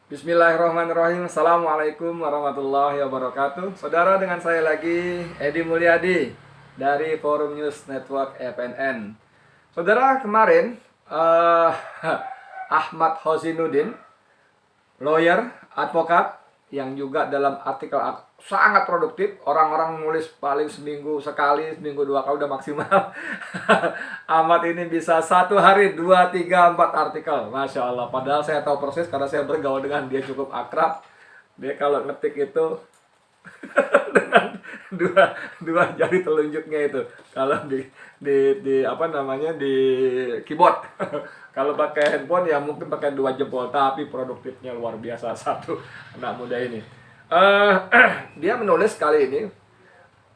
Bismillahirrahmanirrahim. Assalamualaikum warahmatullahi wabarakatuh. Saudara, dengan saya lagi Edi Mulyadi dari Forum News Network FNN. Saudara, kemarin Ahmad Hozinuddin, lawyer, advokat yang juga dalam artikel sangat produktif, orang-orang nulis paling seminggu sekali, seminggu dua kali udah maksimal. Ahmad ini bisa satu hari 2, 3, 4 artikel, Masya Allah. Padahal saya tahu persis karena saya bergaul dengan dia cukup akrab. Dia kalau ngetik itu dengan dua dua jari telunjuknya itu kalau di apa namanya, di keyboard. Kalau pakai handphone ya mungkin pakai 2 jempol, tapi produktifnya luar biasa satu anak muda ini. Dia menulis kali ini,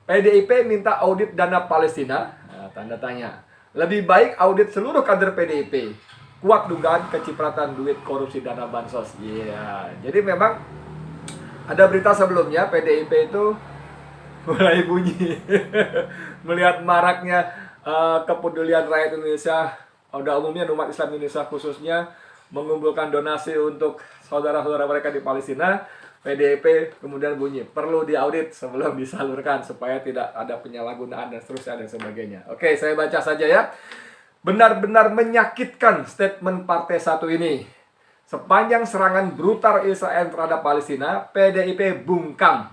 PDIP minta audit dana Palestina. Nah, tanda tanya. Lebih baik audit seluruh kader PDIP. Kuat dugaan kecipratan duit korupsi dana bansos. Iya. Jadi memang ada berita sebelumnya PDIP itu mulai bunyi melihat maraknya kepedulian rakyat Indonesia, udah umumnya umat Islam Indonesia khususnya, mengumpulkan donasi untuk saudara-saudara mereka di Palestina. PDIP kemudian bunyi perlu diaudit sebelum disalurkan supaya tidak ada penyalahgunaan dan seterusnya dan sebagainya. Oke, saya baca saja ya. Benar-benar menyakitkan statement Partai Satu ini. Sepanjang serangan brutal Israel terhadap Palestina, PDIP bungkam.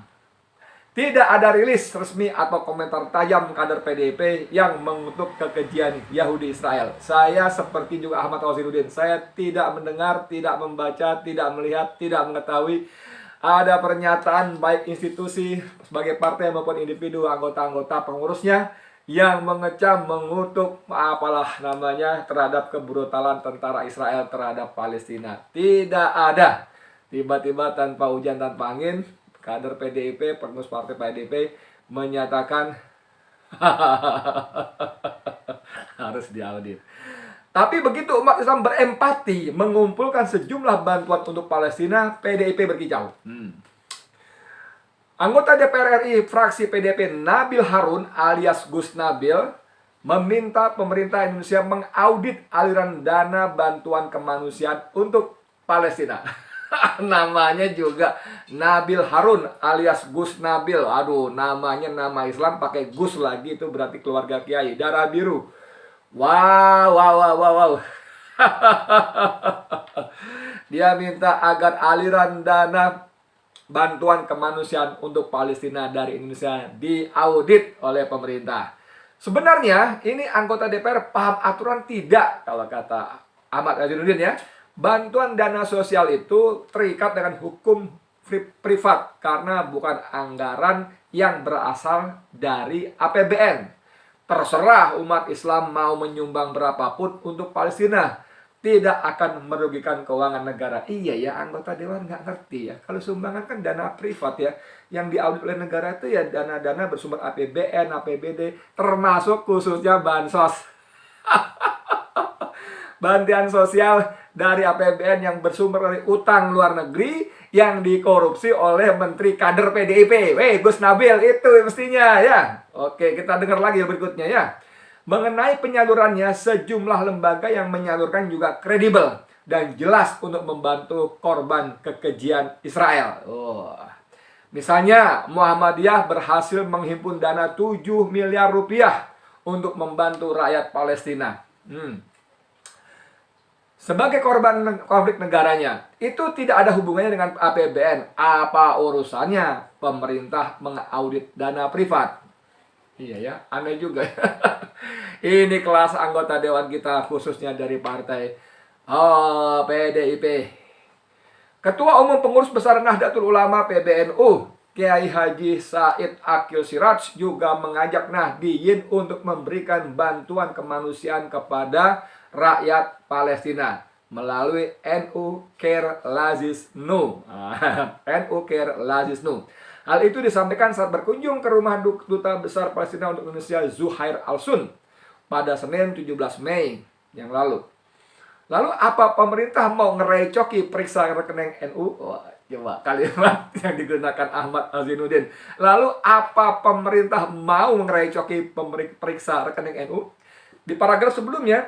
Tidak ada rilis resmi atau komentar tajam kader PDIP yang mengutuk kekejian Yahudi Israel. Saya seperti juga Ahmad Hozinuddin, saya tidak mendengar, tidak membaca, tidak melihat, tidak mengetahui ada pernyataan baik institusi sebagai partai maupun individu anggota-anggota pengurusnya yang mengecam, mengutuk apalah namanya terhadap kebrutalan tentara Israel terhadap Palestina. Tidak ada. Tiba-tiba tanpa hujan tanpa angin, kader PDIP, pengurus partai PDIP menyatakan harus diaudit. Tapi begitu umat Islam berempati mengumpulkan sejumlah bantuan untuk Palestina, PDIP berkicau. Anggota DPR RI fraksi PDIP Nabil Harun alias Gus Nabil meminta pemerintah Indonesia mengaudit aliran dana bantuan kemanusiaan untuk Palestina. Namanya juga Nabil Harun alias Gus Nabil. Aduh, namanya nama Islam pakai Gus lagi, itu berarti keluarga kiai, darah biru. Wow. Dia minta agar aliran dana bantuan kemanusiaan untuk Palestina dari Indonesia diaudit oleh pemerintah. Sebenarnya ini anggota DPR paham aturan tidak, kalau kata Ahmad Hozinuddin ya. Bantuan dana sosial itu terikat dengan hukum privat karena bukan anggaran yang berasal dari APBN. Terserah umat Islam mau menyumbang berapapun untuk Palestina, tidak akan merugikan keuangan negara. Iya ya, anggota dewan nggak ngerti ya. Kalau sumbangan kan dana privat ya. Yang diaudit oleh negara itu ya dana-dana bersumber APBN, APBD, termasuk khususnya bansos. Bantuan sosial dari APBN yang bersumber dari utang luar negeri yang dikorupsi oleh Menteri Kader PDIP. Gus Nabil itu mestinya ya. Oke, kita dengar lagi berikutnya ya. Mengenai penyalurannya, sejumlah lembaga yang menyalurkan juga kredibel dan jelas untuk membantu korban kekejian Israel. Misalnya, Muhammadiyah berhasil menghimpun dana 7 miliar rupiah untuk membantu rakyat Palestina. Sebagai korban konflik negaranya, itu tidak ada hubungannya dengan APBN. Apa urusannya pemerintah mengaudit dana privat? Iya ya, aneh juga. Ini kelas anggota dewan kita khususnya dari partai PDIP. Ketua Umum Pengurus Besar Nahdlatul Ulama PBNU, Kiai Haji Said Aqil Siraj juga mengajak Nahdliyin untuk memberikan bantuan kemanusiaan kepada rakyat Palestina melalui NU Care Lazis Nu. NU Care Lazis Nu. Hal itu disampaikan saat berkunjung ke rumah Duta Besar Palestina untuk Indonesia Zuhair Al-Sun pada Senin 17 Mei yang lalu. Lalu apa pemerintah mau ngerecoki periksa rekening NU? Coba kalimat yang digunakan Ahmad Hozinuddin. Lalu apa pemerintah mau ngerecoki periksa rekening NU? Di paragraf sebelumnya,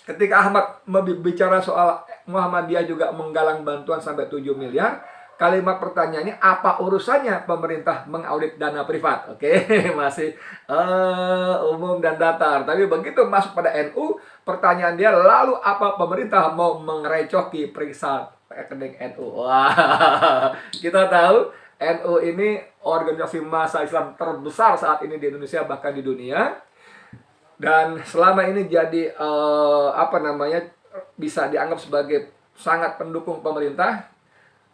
Ketika Ahmad bicara soal Muhammadiyah juga menggalang bantuan sampai 7 miliar, kalimat pertanyaannya, apa urusannya pemerintah mengaudit dana privat? Oke, masih umum dan datar. Tapi begitu masuk pada NU, pertanyaan dia, lalu apa pemerintah mau mengerecoki periksa rekening NU? Wah, kita tahu NU ini organisasi massa Islam terbesar saat ini di Indonesia, bahkan di dunia. Dan selama ini jadi bisa dianggap sebagai sangat pendukung pemerintah,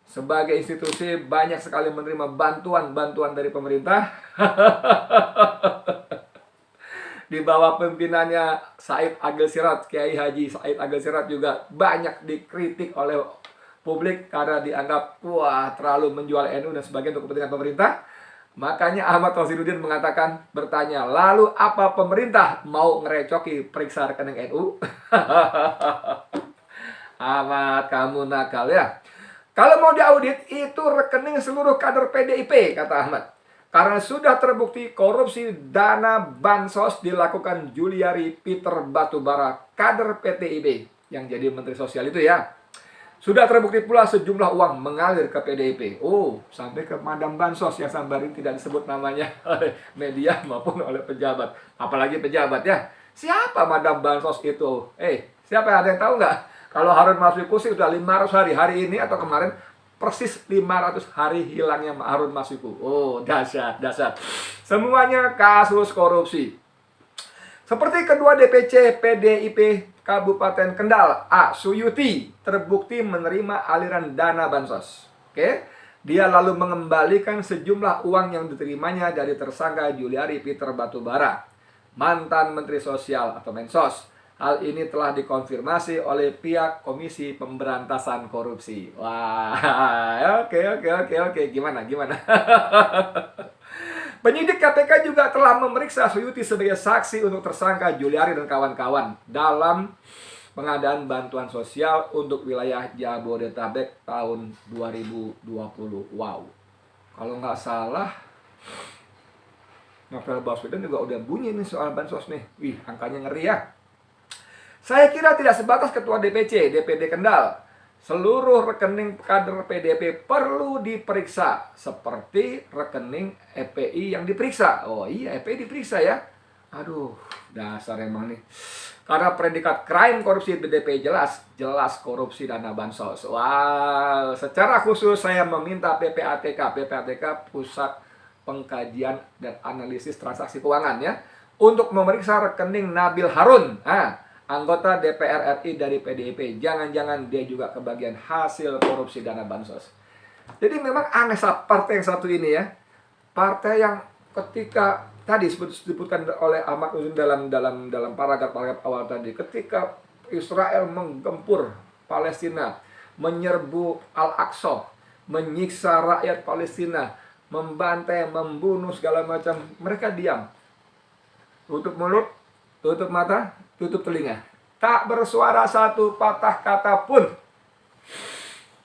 sebagai institusi banyak sekali menerima bantuan dari pemerintah. Di bawah pimpinannya Said Agil Siraj, Kiai Haji Said Agil Siraj juga banyak dikritik oleh publik karena dianggap terlalu menjual NU dan sebagainya untuk kepentingan pemerintah. Makanya Ahmad Rasiduddin bertanya, lalu apa pemerintah mau ngerecoki periksa rekening NU? Ahmad, kamu nakal ya. Kalau mau diaudit, itu rekening seluruh kader PDIP, kata Ahmad. Karena sudah terbukti korupsi dana bansos dilakukan Juliari Peter Batubara, kader PTIB, yang jadi Menteri Sosial itu ya. Sudah terbukti pula sejumlah uang mengalir ke PDIP. Sampai ke Madam Bansos yang sambarin tidak disebut namanya oleh media maupun oleh pejabat. Apalagi pejabat ya. Siapa Madam Bansos itu? Siapa yang ada yang tahu nggak? Kalau Harun Masiku sih sudah 500 hari. Hari ini atau kemarin persis 500 hari hilangnya Harun Masiku. Dahsyat. Semuanya kasus korupsi. Seperti kedua DPC PDIP Kabupaten Kendal, A. Suyuti, terbukti menerima aliran dana bansos. Dia lalu mengembalikan sejumlah uang yang diterimanya dari tersangka Juliari Peter Batubara, mantan Menteri Sosial atau Mensos. Hal ini telah dikonfirmasi oleh pihak Komisi Pemberantasan Korupsi. Oke. Gimana? Penyidik KPK juga telah memeriksa Suyuti sebagai saksi untuk tersangka Juliari dan kawan-kawan dalam pengadaan bantuan sosial untuk wilayah Jabodetabek tahun 2020. Kalau nggak salah, Novel Baswedan juga udah bunyi nih soal bansos nih. Angkanya ngeri ya. Saya kira tidak sebatas Ketua DPC, DPD Kendal. Seluruh rekening kader PDIP perlu diperiksa, seperti rekening EPI yang diperiksa. EPI diperiksa ya. Dasar emang nih. Karena predikat crime korupsi PDIP jelas korupsi dana bansos. Secara khusus saya meminta PPATK Pusat Pengkajian dan Analisis Transaksi Keuangan ya, untuk memeriksa rekening Nabil Harun, anggota DPR RI dari PDIP. Jangan-jangan dia juga kebagian hasil korupsi dana bansos. Jadi memang aneh partai yang satu ini ya. Partai yang ketika tadi disebutkan oleh Ahmad Uzun dalam paragraf awal tadi, ketika Israel menggempur Palestina, menyerbu Al-Aqsa, menyiksa rakyat Palestina, membantai, membunuh segala macam, mereka diam. Tutup mulut, tutup mata, tutup telinga. Tak bersuara satu patah kata pun.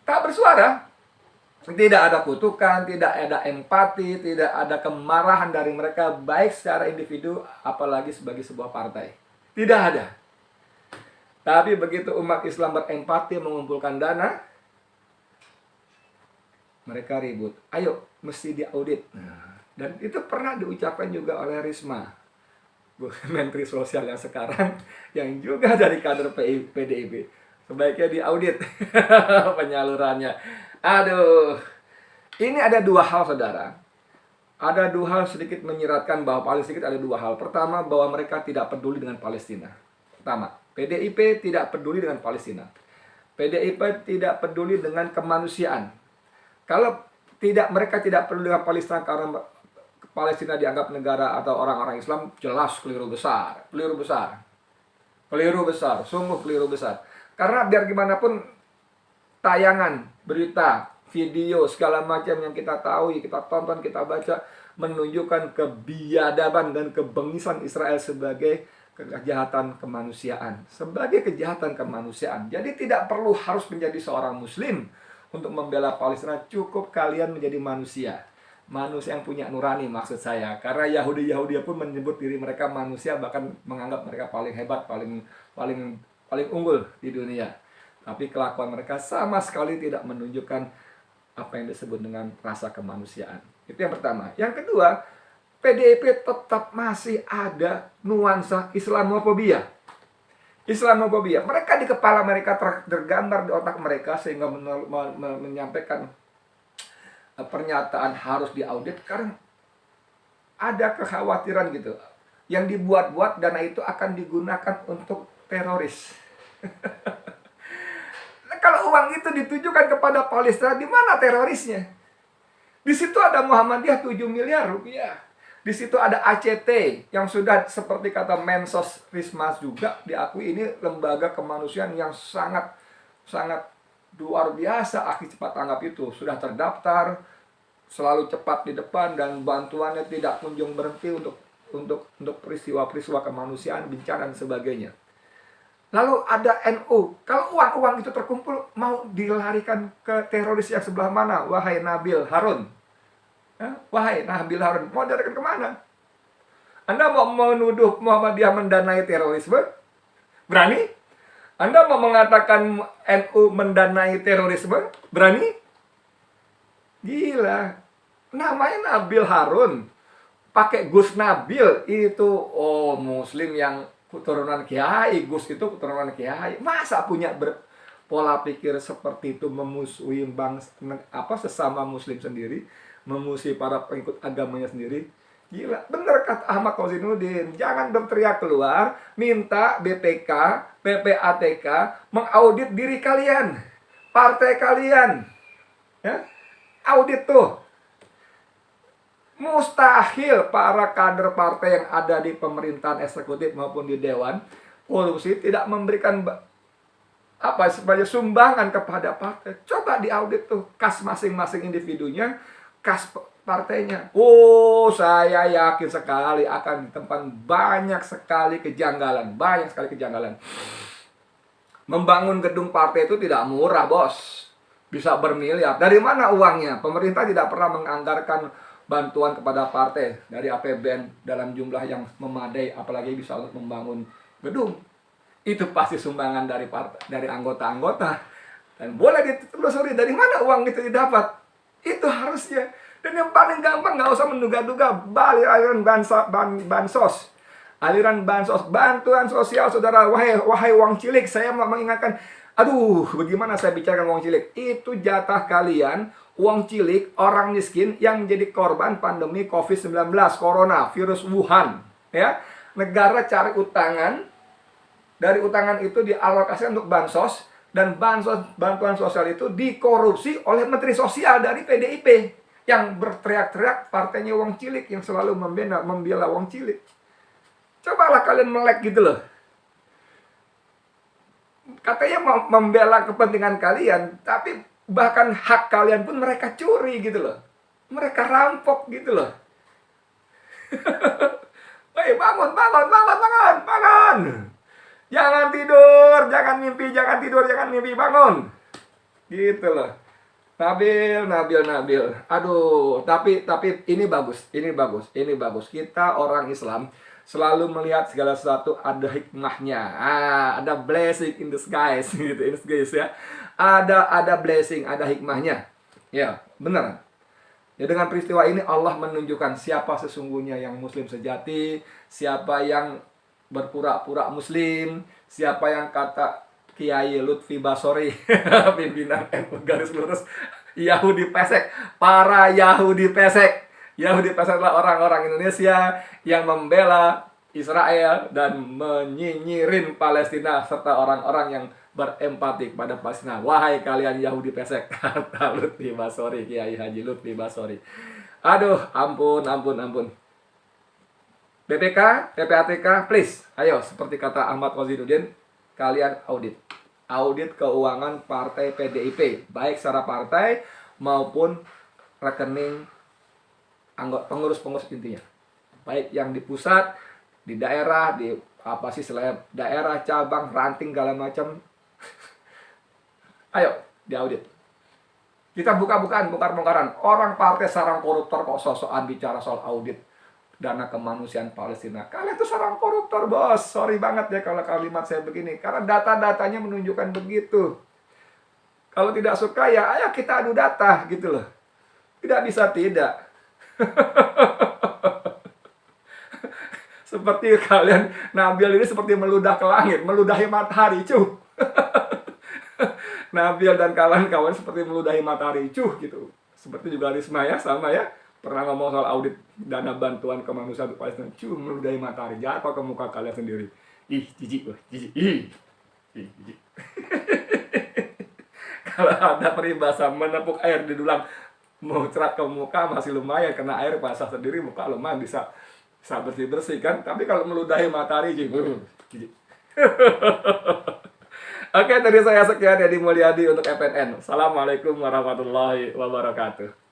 Tak bersuara. Tidak ada kutukan, tidak ada empati, tidak ada kemarahan dari mereka, baik secara individu, apalagi sebagai sebuah partai. Tidak ada. Tapi begitu umat Islam berempati mengumpulkan dana, mereka ribut. Ayo, mesti diaudit. Dan itu pernah diucapkan juga oleh Risma, Menteri Sosial yang sekarang, yang juga dari kader PDIP. Sebaiknya diaudit penyalurannya. Ini ada dua hal, saudara. Ada dua hal sedikit menyiratkan bahwa paling sedikit ada dua hal. Pertama, bahwa mereka tidak peduli dengan Palestina. Pertama, PDIP tidak peduli dengan Palestina. PDIP tidak peduli dengan kemanusiaan. Kalau mereka tidak peduli dengan Palestina karena Palestina dianggap negara atau orang-orang Islam, jelas keliru besar. Keliru besar, sungguh keliru besar. Karena biar gimana pun tayangan, berita, video, segala macam yang kita tahu, kita tonton, kita baca, menunjukkan kebiadaban dan kebengisan Israel sebagai kejahatan kemanusiaan. Sebagai kejahatan kemanusiaan. Jadi tidak perlu harus menjadi seorang muslim untuk membela Palestina, cukup kalian menjadi manusia. Manusia yang punya nurani, maksud saya. Karena Yahudi pun menyebut diri mereka manusia, bahkan menganggap mereka paling hebat, paling paling unggul di dunia. Tapi kelakuan mereka sama sekali tidak menunjukkan apa yang disebut dengan rasa kemanusiaan. Itu yang pertama. Yang kedua, PDIP tetap masih ada nuansa Islamofobia. Islamofobia. Mereka di kepala mereka tergambar di otak mereka sehingga menyampaikan pernyataan harus diaudit karena ada kekhawatiran gitu. Yang dibuat-buat dana itu akan digunakan untuk teroris. Nah, kalau uang itu ditujukan kepada Palestina, di mana terorisnya? Di situ ada Muhammadiyah 7 miliar rupiah. Di situ ada ACT yang sudah seperti kata Mensos Rismas juga diakui ini lembaga kemanusiaan yang sangat luar biasa. Akhir cepat tanggap itu sudah terdaftar, selalu cepat di depan dan bantuannya tidak kunjung berhenti untuk peristiwa-peristiwa kemanusiaan, bencana dan sebagainya. Lalu ada NU. Kalau uang-uang itu terkumpul mau dilarikan ke teroris yang sebelah mana? Wahai Nabil Harun. Wahai Nabil Harun, mau dilarikan kemana? Anda mau menuduh Muhammadiyah mendanai terorisme? Berani? Anda mau mengatakan NU mendanai terorisme? Berani? Gila. Namanya Nabil Harun. Pakai Gus Nabil itu, oh Muslim yang keturunan Kiai. Gus itu keturunan Kiai. Masa punya pola pikir seperti itu, memusuhi sesama Muslim sendiri, memusuhi para pengikut agamanya sendiri? Gila. Bener kata Ahmad Kozinuddin, jangan berteriak keluar, minta BPK, PPATK mengaudit diri kalian, partai kalian. Ya? Audit tuh. Mustahil para kader partai yang ada di pemerintahan eksekutif maupun di dewan korupsi tidak memberikan sebagai sumbangan kepada partai. Coba diaudit tuh kas masing-masing individunya, kas partainya. Oh, saya yakin sekali akan ditemukan banyak sekali kejanggalan. Membangun gedung partai itu tidak murah, bos. Bisa bermiliar. Dari mana uangnya? Pemerintah tidak pernah menganggarkan bantuan kepada partai dari APBN dalam jumlah yang memadai, apalagi bisa untuk membangun gedung. Itu pasti sumbangan dari partai, dari anggota-anggota. Dan boleh ditelusuri dari mana uang itu didapat. Itu harusnya. Dan yang paling gampang, nggak usah menduga-duga, aliran bansos. Aliran bansos, bantuan sosial, saudara. Wahai uang cilik, saya mau mengingatkan, aduh, bagaimana saya bicarakan uang cilik? Itu jatah kalian, uang cilik, orang miskin yang menjadi korban pandemi COVID-19, Corona, virus Wuhan. Ya, negara cari utangan, dari utangan itu dialokasikan untuk bansos, dan bantuan sosial itu dikorupsi oleh Menteri Sosial dari PDIP, yang berteriak-teriak partainya uang cilik, yang selalu membela uang cilik. Cobalah kalian melek gitu loh. Katanya mau membela kepentingan kalian, tapi bahkan hak kalian pun mereka curi gitu loh. Mereka rampok gitu loh. Hei, bangun. Jangan tidur, jangan mimpi, bangun. Gitu loh. Nabil. Aduh, tapi ini bagus. Kita orang Islam selalu melihat segala sesuatu ada hikmahnya. Ada blessing in the skies gitu, ya. Ada blessing, ada hikmahnya. Ya, benar. Ya, dengan peristiwa ini Allah menunjukkan siapa sesungguhnya yang muslim sejati, siapa yang berpura-pura muslim, siapa yang kata Kiai Lutfi Basori, pimpinan NU garis lurus, Yahudi pesek, para Yahudi pesek. Yahudi pesek adalah orang-orang Indonesia yang membela Israel dan menyinyirin Palestina serta orang-orang yang berempati kepada Palestina. Wahai kalian Yahudi pesek, kata Lutfi Basori, Kiai Haji Lutfi Basori. Aduh, ampun. BPK, PPATK, please, ayo, seperti kata Ahmad Kozinuddin, kalian audit keuangan partai PDIP, baik secara partai maupun rekening pengurus intinya, baik yang di pusat, di daerah, di daerah, cabang, ranting, segala macam. Ayo diaudit. Kita bongkar-bongkaran orang partai sarang koruptor kok sosokan bicara soal audit. dana kemanusiaan Palestina. Kalian tuh seorang koruptor, bos. Sorry banget ya kalau kalimat saya begini. Karena data-datanya menunjukkan begitu. Kalau tidak suka ya ayo kita adu data gitu loh. Tidak bisa tidak. Seperti kalian, Nabil ini seperti meludah ke langit, meludahi matahari, cuh. Nabil dan kawan-kawan seperti meludahi matahari, cuh gitu. Seperti juga Risma ya, sama ya. Pernah ngomong soal audit dana bantuan kemanusiaan untuk Palestina, cuh meludahi matahari, jatuh ke muka kalian sendiri. Ih, jijik, jijik, jijik. Kalau ada peribahasa menepuk air di dulang muncrat ke muka masih lumayan, kena air basah sendiri muka lumayan bisa bersih-bersih kan. Tapi kalau meludahi matahari jijik. Oke, dari saya sekian, Deddy Mulyadi untuk FNN. Assalamualaikum warahmatullahi wabarakatuh.